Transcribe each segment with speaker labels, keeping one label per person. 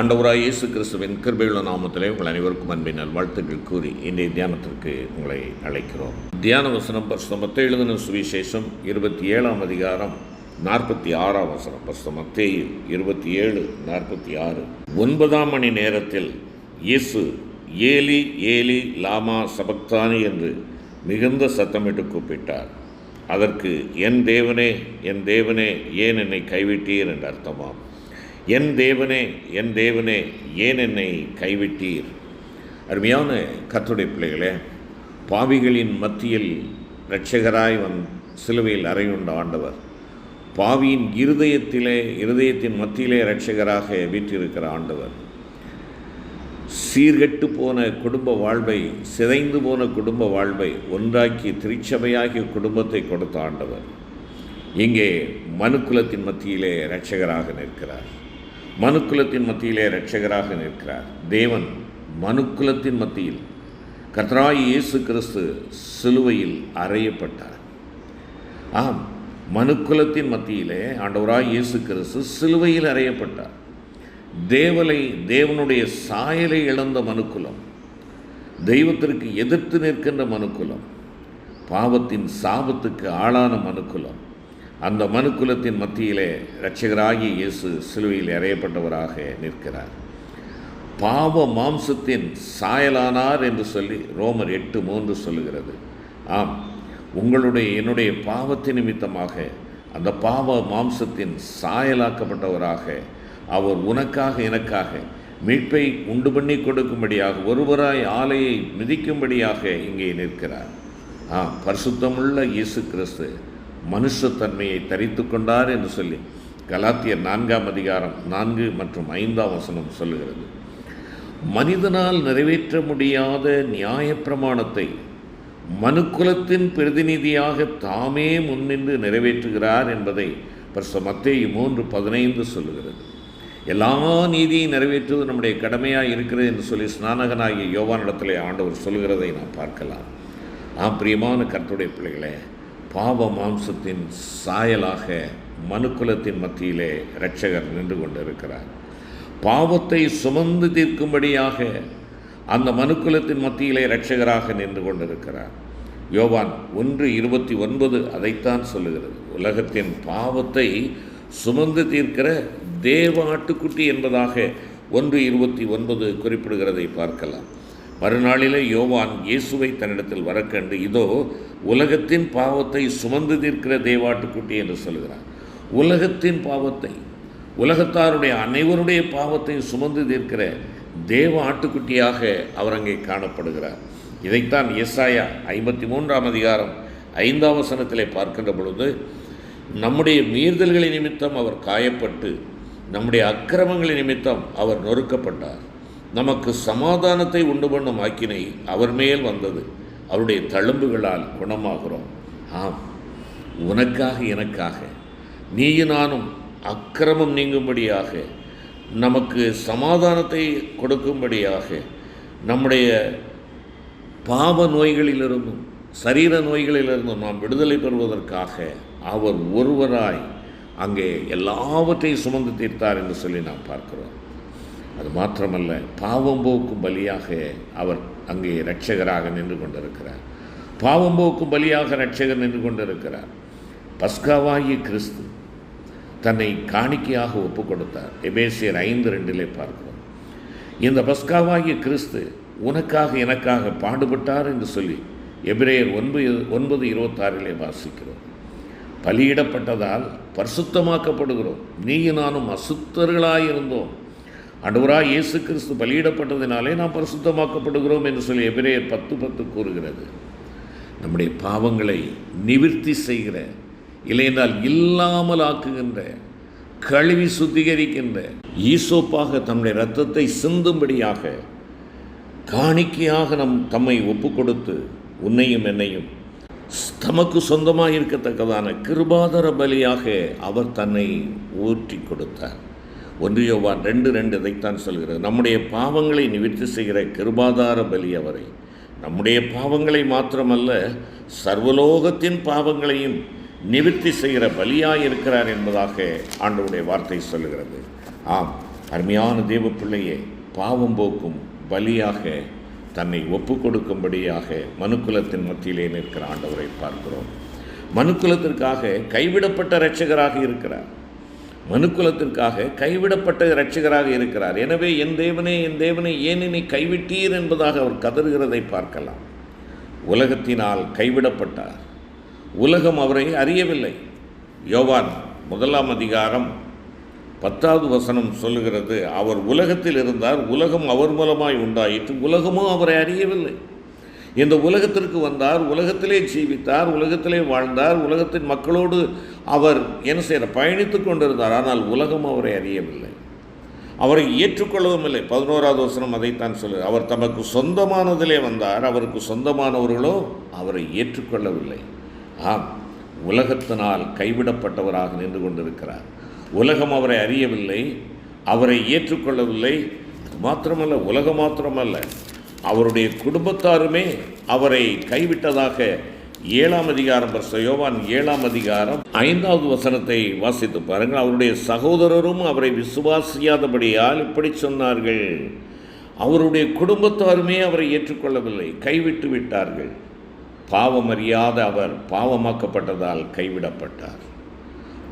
Speaker 1: ஆண்டவராய் இயேசு கிறிஸ்துவின் கிருபையுள்ள நாமத்திலே உங்கள் அனைவருக்கும் அன்பின் நல்வாழ்த்துக்கள் கூறி இன்றைய தியானத்திற்கு உங்களை அழைக்கிறோம். தியான வசனம் பரிசுத்த மத்தேயு எழுதின சுவிசேஷம் 27ஆம் அதிகாரம் 46ஆம் வசனம். பரிசுத்த மத்தேயு 27:46. 9ஆம் மணி நேரத்தில் இயேசு ஏலி ஏலி லாமா சபக்தானி என்று மிகுந்த சத்தமிட்டு கூப்பிட்டார். அதற்கு என் தேவனே ஏன் என்னை கைவிட்டீர் என்று அர்த்தமாம். என் தேவனே ஏன் என்னை கைவிட்டீர். அருமையான கர்த்தருடைய பிள்ளைகளே, பாவிகளின் மத்தியில் இரட்சகராய் சிலுவையில் அறையுண்ட ஆண்டவர், பாவியின் இருதயத்தின் மத்தியிலே இரட்சகராக வீற்றிருக்கிற ஆண்டவர், சீர்கெட்டு போன குடும்ப வாழ்வை, சிதைந்து போன குடும்ப வாழ்வை ஒன்றாக்கி திருச்சபையாகிய குடும்பத்தை கொடுத்த ஆண்டவர் இங்கே மனுக்குலத்தின் மத்தியிலே இரட்சகராக நிற்கிறார். தேவன் மனுக்குலத்தின் மத்தியில் கர்த்தராகிய இயேசு கிறிஸ்து சிலுவையில் அறையப்பட்டார். ஆம், மனுக்குலத்தின் மத்தியிலே ஆண்டவராகிய இயேசு கிறிஸ்து சிலுவையில் அறையப்பட்டார். தேவனுடைய சாயலை இழந்த மனுக்குலம், தெய்வத்திற்கு எதிர்த்து நிற்கின்ற மனுக்குலம், பாவத்தின் சாபத்துக்கு ஆளான மனுக்குலம், அந்த மனுக்குலத்தின் மத்தியிலே இரட்சகராகிய இயேசு சிலுவையில் அறையப்பட்டவராக நிற்கிறார். பாவ மாம்சத்தின் சாயலானார் என்று சொல்லி ரோமர் 8:3 சொல்லுகிறது. ஆம், என்னுடைய பாவத்தின் நிமித்தமாக அந்த பாவ மாம்சத்தின் சாயலாக்கப்பட்டவராக அவர் உனக்காக எனக்காக மீட்பை உண்டு பண்ணி கொடுக்கும்படியாக ஒருவராய் ஆலையை மிதிக்கும்படியாக இங்கே நிற்கிறார். பரிசுத்தமுள்ள இயேசு கிறிஸ்து மனுஷத்தன்மையை தரித்து கொண்டார் என்று சொல்லி கலாத்தியர் 4ஆம் அதிகாரம் 4 மற்றும் 5ஆம் வசனம் சொல்லுகிறது. மனிதனால் நிறைவேற்ற முடியாத நியாயப்பிரமாணத்தை மனுக்குலத்தின் பிரதிநிதியாக தாமே முன்னின்று நிறைவேற்றுகிறார் என்பதை பரிசுத்த மத்தேயு 3:15 சொல்லுகிறது. எல்லா நீதியை நிறைவேற்றுவது நம்முடைய கடமையாக இருக்கிறது என்று சொல்லி ஸ்நானகனாகிய யோவானிடத்திலே ஆண்டவர் சொல்கிறதை நாம் பார்க்கலாம். பிரியமான கர்த்தருடைய பிள்ளைகளே, பாவ மாம்சத்தின் சாயலாக மனுக்குலத்தின் மத்தியிலே இரட்சகர் நின்று கொண்டிருக்கிறார். பாவத்தை சுமந்து தீர்க்கும்படியாக அந்த மனுக்குலத்தின் மத்தியிலே இரட்சகராக நின்று கொண்டிருக்கிறார். யோவான் 1:29 அதைத்தான் சொல்லுகிறது. உலகத்தின் பாவத்தை சுமந்து தீர்க்கிற தேவ ஆட்டுக்குட்டி என்பதாக 1:29 குறிப்பிடுகிறதை பார்க்கலாம். மறுநாளிலே யோவான் இயேசுவை தன்னிடத்தில் வரக்கண்டு, இதோ உலகத்தின் பாவத்தை சுமந்து தீர்க்கிற தேவாட்டுக்குட்டி என்று சொல்கிறார். உலகத்தின் பாவத்தை, உலகத்தாருடைய அனைவருடைய பாவத்தை சுமந்து தீர்க்கிற தேவ ஆட்டுக்குட்டியாக அவர் அங்கே காணப்படுகிறார். இதைத்தான் எசாயா 53ஆம் அதிகாரம் 5ஆம் வசனத்திலே பார்க்கின்ற பொழுது, நம்முடைய மீறுதல்களின் நிமித்தம் அவர் காயப்பட்டு நம்முடைய அக்கிரமங்களின் நிமித்தம் அவர் நொறுக்கப்பட்டார், நமக்கு சமாதானத்தை உண்டு பண்ணும் ஆக்கினை அவர் மேல் வந்தது, அவருடைய தழும்புகளால் குணமாகிறோம். உனக்காக எனக்காக நீயும் நானும் அக்கிரமம் நீங்கும்படியாக, நமக்கு சமாதானத்தை கொடுக்கும்படியாக, நம்முடைய பாவ நோய்களிலிருந்தும் சரீர நோய்களிலிருந்தும் நாம் விடுதலை பெறுவதற்காக அவர் ஒருவராய் அங்கே எல்லாவற்றையும் சுமந்து தீர்த்தார் என்று சொல்லி நாம் பார்க்கிறோம். அது மாத்திரமல்ல, பாவம் போக்கும் பலியாக அவர் அங்கே இரட்சகராக நின்று கொண்டிருக்கிறார். பாவம் போக்கும் பலியாக இரட்சகர் நின்று கொண்டிருக்கிறார். பஸ்காவாகிய கிறிஸ்து தன்னை காணிக்கையாக ஒப்பு கொடுத்தார். எபேசியர் 5:2 பார்க்கிறோம். இந்த பஸ்காவாகிய கிறிஸ்து உனக்காக எனக்காக பாடுபட்டார் என்று சொல்லி எபிரேயர் 9:26 வாசிக்கிறோம். பலியிடப்பட்டதால் பரிசுத்தமாக்கப்படுகிறோம். நீயும் நானும் அசுத்தர்களாயிருந்தோம், ஆண்டவராய் இயேசு கிறிஸ்து பலியிடப்பட்டதினாலே நாம் பரிசுத்தமாக்கப்படுகிறோம் என்று சொல்லி எபிரேயர் 10:10 கூறுகிறது. நம்முடைய பாவங்களை நிவிர்த்தி செய்கிற, இல்லையென்றால் இல்லாமல் ஆக்குகின்ற, கழுவி சுத்திகரிக்கின்ற ஈசோப்பாக தம்முடைய இரத்தத்தை சிந்தும்படியாக காணிக்கையாக தம்மை ஒப்பு கொடுத்து உன்னையும் என்னையும் தமக்கு சொந்தமாக இருக்கத்தக்கதான கிருபாதர பலியாக அவர் தன்னை ஊற்றி கொடுத்தார். 1 யோவான் 2:2 இதைத்தான் சொல்கிறது. நம்முடைய பாவங்களை நிவர்த்தி செய்கிற கிருபாதார பலி அவரை, நம்முடைய பாவங்களை மாத்திரமல்ல சர்வலோகத்தின் பாவங்களையும் நிவர்த்தி செய்கிற பலியாக இருக்கிறார் என்பதாக ஆண்டவருடைய வார்த்தை சொல்லுகிறது. ஆம், அருமையான தேவ பிள்ளையே, பாவம் போக்கும் பலியாக தன்னை ஒப்பு கொடுக்கும்படியாக மனுக்குலத்தின் மத்தியிலே நிற்கிற ஆண்டவரை பார்க்கிறோம். மனுக்குலத்திற்காக கைவிடப்பட்ட இரட்சகராக இருக்கிறார். மனுக்குலத்திற்காக கைவிடப்பட்ட இரட்சகராக இருக்கிறார். எனவே என் தேவனே, என் தேவனே, ஏன் என்னை கைவிட்டீர் என்பதாக அவர் கதறுகிறதை பார்க்கலாம். உலகத்தினால் கைவிடப்பட்டார். உலகம் அவரை அறியவில்லை. யோவான் 1 அதிகாரம் 10வது வசனம் சொல்லுகிறது, அவர் உலகத்தில் இருந்தார், உலகம் அவர் மூலமாய் உண்டாயிற்று, உலகமும் அவரை அறியவில்லை. இந்த உலகத்திற்கு வந்தார், உலகத்திலே ஜீவித்தார், உலகத்திலே வாழ்ந்தார், உலகத்தின் மக்களோடு அவர் என்ன செய்கிறார், பயணித்து கொண்டிருந்தார். ஆனால் உலகம் அவரை அறியவில்லை, அவரை ஏற்றுக்கொள்ளவும் இல்லை. 11வது வசனம் அதைத்தான் சொல்லுது, அவர் தமக்கு சொந்தமானதிலே வந்தார், அவருக்கு சொந்தமானவர்களோ அவரை ஏற்றுக்கொள்ளவில்லை. ஆம், உலகத்தினால் கைவிடப்பட்டவராக நின்று கொண்டிருக்கிறார். உலகம் அவரை அறியவில்லை, அவரை ஏற்றுக்கொள்ளவில்லை. அது மாத்திரமல்ல, உலகம் மாத்திரமல்ல, அவருடைய குடும்பத்தாருமே அவரை கைவிட்டதாக 7ஆம் அதிகாரம் யோவான் 7ஆம் அதிகாரம் 5வது வசனத்தை வாசித்து பாருங்கள். அவருடைய சகோதரரும் அவரை விசுவாசியாதபடியால் இப்படி சொன்னார்கள். அவருடைய குடும்பத்தாருமே அவரை ஏற்றுக்கொள்ளவில்லை, கைவிட்டு விட்டார்கள். பாவமறியாத அவர் பாவமாக்கப்பட்டதால் கைவிடப்பட்டார்.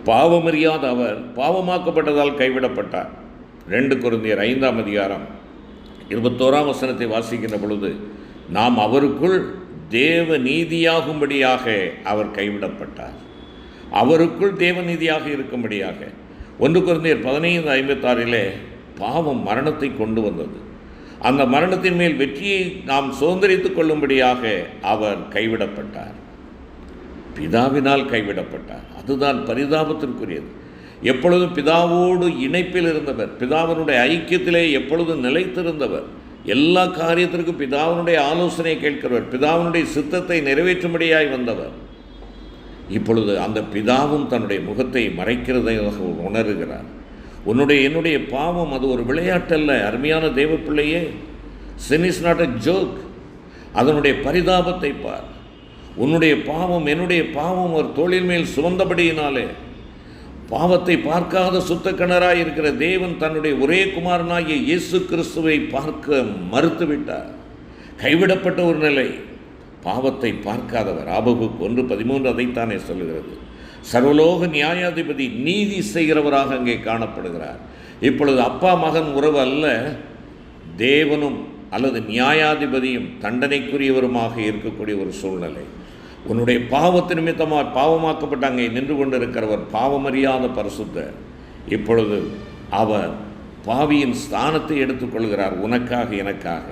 Speaker 1: பாவமறியாத அவர் பாவமாக்கப்பட்டதால் கைவிடப்பட்டார். 2 கொரிந்தியர் 5ஆம் அதிகாரம் 21ஆம் வசனத்தை வாசிக்கின்ற பொழுது, நாம் அவருக்குள் தேவ நீதியாகும்படியாக அவர் கைவிடப்பட்டார். அவருக்குள் தேவ நீதியாக இருக்கும்படியாக. 1 கொரிந்தியர் 15:56 பாவம் மரணத்தை கொண்டு வந்தது. அந்த மரணத்தின் மேல் வெற்றியை நாம் சுதந்திரித்து கொள்ளும்படியாக அவர் கைவிடப்பட்டார். பிதாவினால் கைவிடப்பட்டார். அதுதான் பரிதாபத்திற்குரியது. எப்பொழுதும் பிதாவோடு இணைப்பில் இருந்தவர், பிதாவினுடைய ஐக்கியத்திலே எப்பொழுதும் நிலைத்திருந்தவர், எல்லா காரியத்திற்கும் பிதாவினுடைய ஆலோசனை கேட்கிறவர், பிதாவினுடைய சித்தத்தை நிறைவேற்றும்படியாய் வந்தவர். இப்பொழுது அந்த பிதாவும் தன்னுடைய முகத்தை மறைக்கிறதை உணர்கிறார். என்னுடைய பாவம் அது ஒரு விளையாட்டல்ல. அருமையான தேவ பிள்ளையே, sin is not a joke. அதனுடைய பரிதாபத்தை பார். உன்னுடைய பாவம், என்னுடைய பாவம் ஒரு தோளின் மேல் சுமந்தபடியினாலே பாவத்தை பார்க்காத சுத்த கிணறாய் இருக்கிற தேவன் தன்னுடைய ஒரே குமாரனாகிய இயேசு கிறிஸ்துவை பார்க்க மறுத்துவிட்டார். கைவிடப்பட்ட ஒரு நிலை, பாவத்தை பார்க்காதவர். ஆபகுக் 1:13 அதைத்தானே சொல்லுகிறது. சர்வலோக நியாயாதிபதி நீதி செய்கிறவராக அங்கே காணப்படுகிறார். இப்பொழுது அப்பா மகன் உறவு அல்ல, தேவனும் அல்லது நியாயாதிபதியும் தண்டனைக்குரியவருமாக இருக்கக்கூடிய ஒரு சூழ்நிலை. உன்னுடைய பாவத்து நிமித்தமாக பாவமாக்கப்பட்ட அங்கே நின்று கொண்டிருக்கிறவர் பாவமறியாத பரிசுத்தர். இப்பொழுது அவர் பாவியின் ஸ்தானத்தை எடுத்துக்கொள்கிறார் உனக்காக, எனக்காக.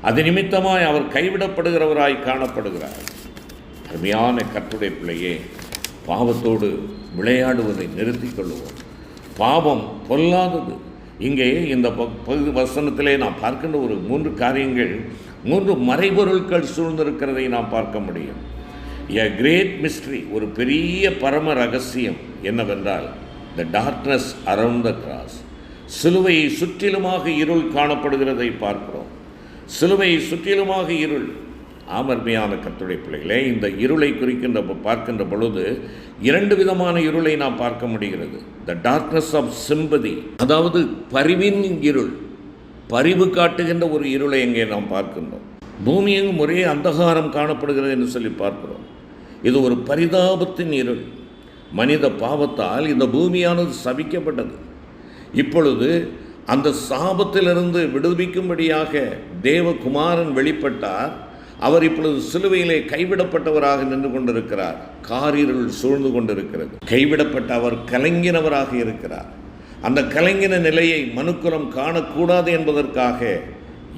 Speaker 1: அது நிமித்தமாய் அவர் கைவிடப்படுகிறவராய் காணப்படுகிறார். அருமையான கர்த்தருடைய பிள்ளையே, பாவத்தோடு விளையாடுவதை நிறுத்திக் கொள்ளுவோம். பாவம் பொல்லாதது. இங்கே இந்த வசனத்திலே நாம் பார்க்கின்ற ஒரு 3 காரியங்கள், 3 மறைபொருட்கள் சூழ்ந்திருக்கிறதை நாம் பார்க்க முடியும். எ கிரேட் மிஸ்ட்ரி, ஒரு பெரிய பரம ரகசியம் என்னவென்றால், த டார்க்னஸ் அரவுண்ட் த கிராஸ். சிலுவையை சுற்றிலுமாக இருள் காணப்படுகிறதை பார்க்கிறோம். சிலுவையை சுற்றிலுமாக இருள். ஆமர்மையான கர்த்தருடைய பிள்ளைகளே, இந்த இருளை பார்க்கின்ற பொழுது 2 விதமான இருளை நாம் பார்க்க முடிகிறது. த டார்க்னஸ் ஆஃப் சிம்பதி, அதாவது பரிவின் இருள், பரிவு காட்டுகின்ற ஒரு இருளை எங்கே நாம் பார்க்கின்றோம். பூமி எங்கும் ஒரே அந்தகாரம் காணப்படுகிறது என்று சொல்லி பார்க்கிறோம். இது ஒரு பரிதாபத்தின் இருள். மனித பாவத்தால் இந்த பூமியானது சபிக்கப்பட்டது. இப்பொழுது அந்த சாபத்திலிருந்து விடுவிக்கும்படியாக தேவகுமாரன் வெளிப்பட்டார். அவர் இப்பொழுது சிலுவையிலே கைவிடப்பட்டவராக நின்று கொண்டிருக்கிறார். காரிருள் சூழ்ந்து கொண்டிருக்கிறது. கைவிடப்பட்ட அவர் கலங்கினவராக இருக்கிறார். அந்த கலங்கின நிலையை மனுக்குலம் காணக்கூடாது என்பதற்காக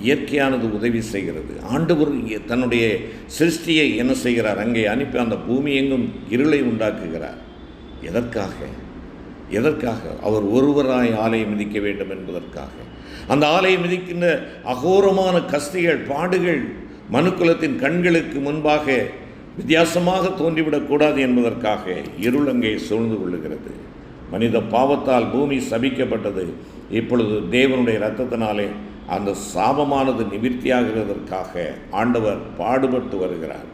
Speaker 1: இயற்கையானது உதவி செய்கிறது. ஆண்டவர் தன்னுடைய சிருஷ்டியை என்ன செய்கிறார், அங்கே அனுப்பி அந்த பூமி எங்கும் இருளை உண்டாக்குகிறார். எதற்காக? அவர் ஒருவராய் ஆலயம் மிதிக்க வேண்டும் என்பதற்காக. அந்த ஆலயம் மிதிக்கின்ற அகோரமான கஸ்திகள், பாடுகள் மனுக்குலத்தின் கண்களுக்கு முன்பாக வித்தியாசமாக தோன்றிவிடக்கூடாது என்பதற்காக இருள் அங்கே சூழ்ந்து கொள்ளுகிறது. மனித பாவத்தால் பூமி சபிக்கப்பட்டது. இப்பொழுது தேவனுடைய இரத்தத்தினாலே அந்த சாபமானது நிவர்த்தியாகிறதற்காக ஆண்டவர் பாடுபட்டு வருகிறார்.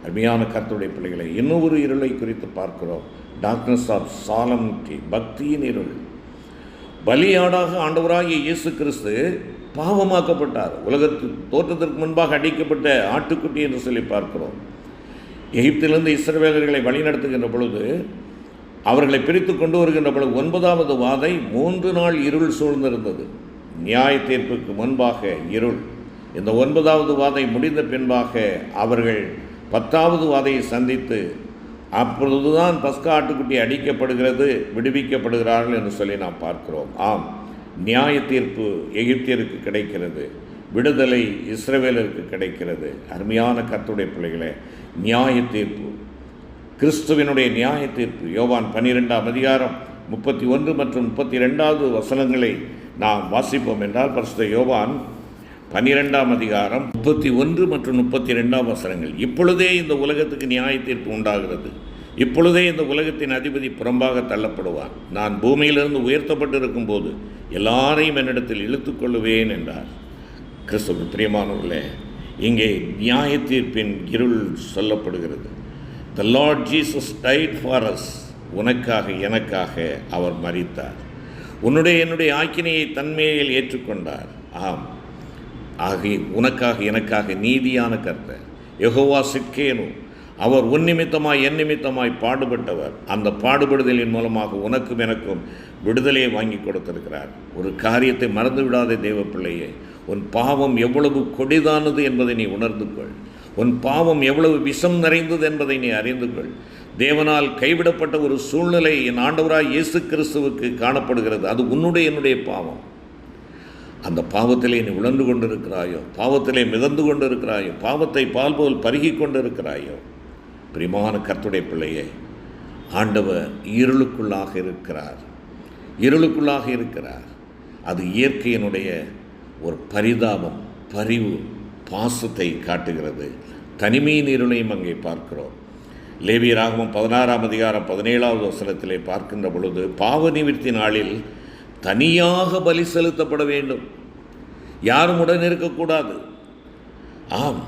Speaker 1: அருமையான கர்த்தருடைய பிள்ளைகளை, இன்னும் ஒரு இருளை குறித்து பார்க்கிறோம். டார்க்னஸ் ஆஃப் சாலம்டி, பக்தியின் இருள். பலியாடாக ஆண்டவராகிய இயேசு கிறிஸ்து பாவமாக்கப்பட்டார். உலகத்து தோற்றத்திற்கு முன்பாக அடிக்கப்பட்ட ஆட்டுக்குட்டி என்று சொல்லி பார்க்கிறோம். எகிப்திலிருந்து இஸ்ரவேலர்களை வழிநடத்துகின்ற பொழுது, அவர்களை பிரித்து கொண்டு வருகின்ற பொழுது 9வது வாதை 3 நாள் இருள் சூழ்ந்திருந்தது. நியாய தீர்ப்புக்கு முன்பாக இருள். இந்த 9வது வாதை முடிந்த பின்பாக அவர்கள் 10வது வாதையை சந்தித்து, அப்பொழுதுதான் பஸ்கா ஆட்டுக்குட்டி அடிக்கப்படுகிறது, விடுவிக்கப்படுகிறார்கள் என்று சொல்லி நாம் பார்க்கிறோம். ஆம், நியாய தீர்ப்பு எகிப்தியருக்கு கிடைக்கிறது, விடுதலை இஸ்ரவேலருக்கு கிடைக்கிறது. அருமையான கர்த்தருடைய பிள்ளைகளே, நியாய தீர்ப்பு, கிறிஸ்துவினுடைய நியாய தீர்ப்பு. யோவான் 12ஆம் அதிகாரம் 31 மற்றும் 32வது வசனங்களை நாம் வாசிப்போம் என்றால், பரிசுத்த யோவான் 12ஆம் அதிகாரம் 31 மற்றும் 32ஆம் வசனங்கள். இப்பொழுதே இந்த உலகத்துக்கு நியாய தீர்ப்பு உண்டாகிறது, இப்பொழுதே இந்த உலகத்தின் அதிபதி புறம்பாக தள்ளப்படுவான். நான் பூமியிலிருந்து உயர்த்தப்பட்டிருக்கும் போது எல்லாரையும் என்னிடத்தில் இழுத்துக்கொள்ளுவேன் என்றார். கிறிஸ்துவ பிரியமானவர்களே, இங்கே நியாய தீர்ப்பின் இருள் சொல்லப்படுகிறது. The Lord Jesus died for us. உனக்காக எனக்காக அவர் மரித்தார். என்னுடைய ஆக்கினையை தன்மையில் ஏற்றுக்கொண்டார். ஆம், ஆகி உனக்காக எனக்காக நீதியான கர்த்தர் யெகோவா சிக்கேனு, அவர் உன் நிமித்தமாய் என் நிமித்தமாய் பாடுபட்டவர். அந்த பாடுபடுதலின் மூலமாக உனக்கும் எனக்கும் விடுதலையை வாங்கி கொடுத்திருக்கிறார். ஒரு காரியத்தை மறந்து விடாதே தேவ பிள்ளையே, உன் பாவம் எவ்வளவு கொடிதானது என்பதை நீ உணர்ந்து கொள். உன் பாவம் எவ்வளவு விஷம் நிறைந்தது என்பதை நீ அறிந்து கொள். தேவனால் கைவிடப்பட்ட ஒரு சூழ்நிலை என் ஆண்டவராய் இயேசு கிறிஸ்துவுக்கு காணப்படுகிறது. அது என்னுடைய பாவம். அந்த பாவத்திலே நீ உழந்து கொண்டிருக்கிறாயோ, பாவத்திலே மிதந்து கொண்டிருக்கிறாயோ, பாவத்தை பால் போல் பருகி கொண்டிருக்கிறாயோ, பிரியமான கர்த்தருடைய பிள்ளையே, ஆண்டவர் இருளுக்குள்ளாக இருக்கிறார். அது இயற்கையினுடைய ஒரு பரிதாபம், பரிவு, பாசத்தை காட்டுகிறது. தனிமையின் இருளையும் அங்கே பார்க்கிறோம். லேவியராகமம் 16ஆம் அதிகாரம் 17வது வசனத்திலே பார்க்கின்ற பொழுது, பாவ நிவிர்த்தி நாளில் தனியாக பலி செலுத்தப்பட வேண்டும், யாரும் உடன் இருக்கக்கூடாது. ஆம்,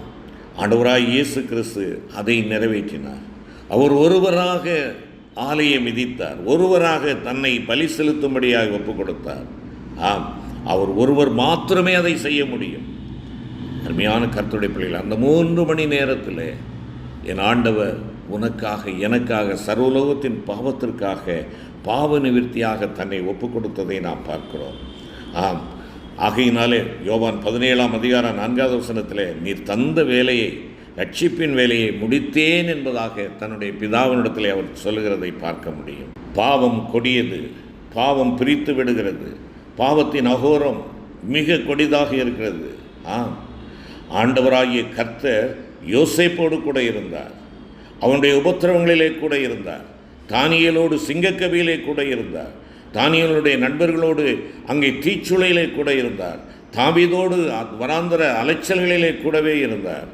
Speaker 1: ஆண்டவராய் இயேசு கிறிஸ்து அதை நிறைவேற்றினார். அவர் ஒருவராக ஆலயம் மிதித்தார், ஒருவராக தன்னை பலி செலுத்தும்படியாக ஒப்புக் கொடுத்தார். ஆம், அவர் ஒருவர் மாத்திரமே அதை செய்ய முடியும். அருமையான கர்த்தருடைய பிள்ளைகள், அந்த 3 மணி நேரத்தில் என் ஆண்டவர் உனக்காக எனக்காக சர்வலோகத்தின் பாவத்திற்காக பாவ நிவிர்த்தியாக தன்னை ஒப்புக் கொடுத்ததை நாம் பார்க்கிறோம். ஆம், ஆகையினாலே யோவான் 17ஆம் அதிகாரம் 4வது வசனத்தில், நீர் தந்த வேலையை, ரட்சிப்பின் வேலையை முடித்தேன் என்பதாக தன்னுடைய பிதாவினிடத்தில் அவர் சொல்லுகிறதை பார்க்க முடியும். பாவம் கொடியது, பாவம் பிரித்து விடுகிறது, பாவத்தின் அகோரம் மிக கொடிதாக இருக்கிறது. ஆம், ஆண்டவராகிய கர்த்தர் யோசேப்போடு கூட இருந்தார், அவனுடைய உபத்திரவங்களிலே கூட இருந்தார், தானியேலோடு சிங்கக்கவியிலே கூட இருந்தார், தானியேலுடைய நண்பர்களோடு அங்கே தீச்சுளையிலே கூட இருந்தார், தாவீதோடு வனாந்தர அலைச்சல்களிலே கூடவே இருந்தார்.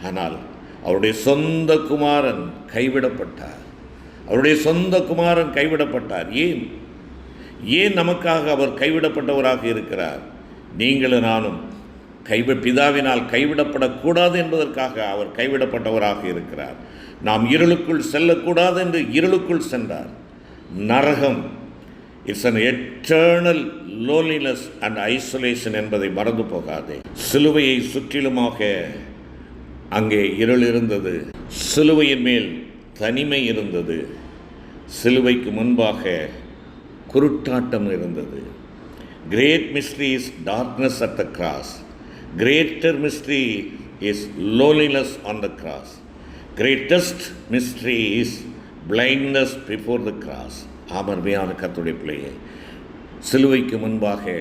Speaker 1: ஆனால் அவருடைய சொந்த குமாரன் கைவிடப்பட்டார். ஏன் நமக்காக அவர் கைவிடப்பட்டவராக இருக்கிறார்? நீங்களும் நானும் பிதாவினால் கைவிடப்படக்கூடாது என்பதற்காக அவர் கைவிடப்பட்டவராக இருக்கிறார். நாம் இருளுக்குள் செல்லக்கூடாது என்று இருளுக்குள் சென்றார். நரகம் it's an eternal loneliness and isolation என்பதை மறந்து போகாதே. சிலுவையை சுற்றிலுமாக அங்கே இருள் இருந்தது, சிலுவையின் மேல் தனிமை இருந்தது, சிலுவைக்கு முன்பாக குருட்டாட்டம் இருந்தது. Great mystery is darkness at the cross, greater mystery is loneliness on the cross, greatest mystery is blindness before the cross. ஆமர்மையான கர்த்தருடைய பிள்ளையே, சிலுவைக்கு முன்பாக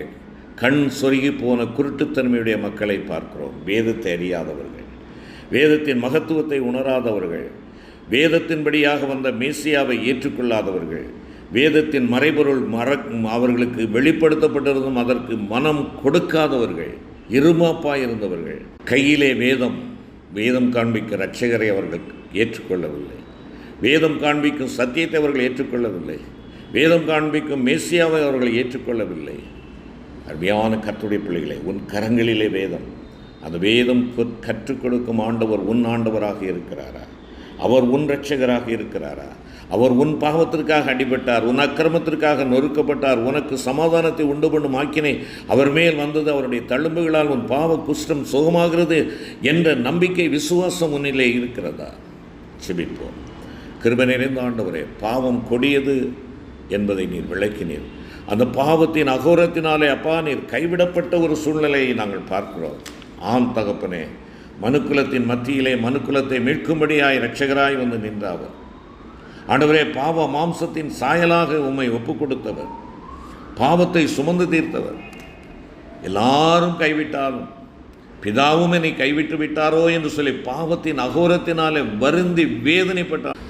Speaker 1: கண் சொருகி போன குருட்டுத்தன்மையுடைய மக்களை பார்க்கிறோம். வேதத்தை அறியாதவர்கள், வேதத்தின் மகத்துவத்தை உணராதவர்கள், வேதத்தின்படியாக வந்த மேசியாவை ஏற்றுக்கொள்ளாதவர்கள், வேதத்தின் மறைபொருள் அவர்களுக்கு வெளிப்படுத்தப்பட்டிருந்தும் அதற்கு மனம் கொடுக்காதவர்கள், இருமாப்பாயிருந்தவர்கள். கையிலே வேதம் காண்பிக்க இரட்சகரை அவர்கள் ஏற்றுக்கொள்ளவில்லை, வேதம் காண்பிக்கும் சத்தியத்தை அவர்கள் ஏற்றுக்கொள்ளவில்லை, வேதம் காண்பிக்கும் மேசியாவை அவர்கள் ஏற்றுக்கொள்ளவில்லை. அருமையான கர்த்தருடைய பிள்ளைகளை, உன் கரங்களிலே வேதம், அந்த வேதம் கற்றுக் கொடுக்கும் ஆண்டவர் உன் ஆண்டவராக இருக்கிறாரா? அவர் உன் இரட்சகராக இருக்கிறாரா? அவர் உன் பாவத்திற்காக அடிபட்டார், உன் அக்கிரமத்திற்காக நொறுக்கப்பட்டார், உனக்கு சமாதானத்தை உண்டு பண்ணும் ஆக்கினை அவர் மேல் வந்தது, அவருடைய தழும்புகளால் உன் பாவ குஷ்டம் சுகமாகிறது என்ற நம்பிக்கை விசுவாசம் உன்னிலே இருக்கிறதா? செபிப்போம். கிருபை நிறைந்த ஆண்டவரே, பாவம் கொடியது என்பதை நீர் விளக்கினீர். அந்த பாவத்தின் அகோரத்தினாலே அப்பா நீர் கைவிடப்பட்ட ஒரு சூழ்நிலையை நாங்கள் பார்க்கிறோம். ஆம் தகப்பனே, மனுக்குலத்தின் மத்தியிலே மனுக்குலத்தை மீட்கும்படியாய் இரட்சகராய் வந்து நின்றாவர். ஆண்டவரே, பாவ மாம்சத்தின் சாயலாக உம்மை ஒப்பு கொடுத்தவர், பாவத்தை சுமந்து தீர்த்தவர். எல்லாரும் கைவிட்டாலும் பிதாவும் என்னை கைவிட்டு விட்டாரோ என்று சொல்லி பாவத்தின் அகோரத்தினாலே வருந்தி வேதனைப்பட்டார்.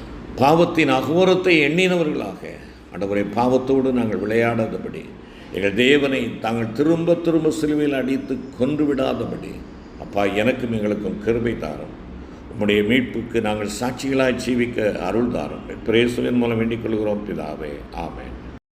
Speaker 1: பாவத்தின் அகோரத்தை எண்ணினவர்களாக ஆண்டவரே, பாவத்தோடு நாங்கள் விளையாடாதபடி, எங்கள் தேவனை தாங்கள் திரும்ப திரும்ப சிலுவையில் அடித்து கொன்று விடாதபடி அப்பா எனக்கும் எங்களுக்கும் கிருபை தாரும். உம்முடைய மீட்புக்கு நாங்கள் சாட்சிகளாய் ஜீவிக்க அருள் தாரும். பிரேசுவின் மூலம் வேண்டிக் கொள்கிறோம் பிதாவே. ஆமென்.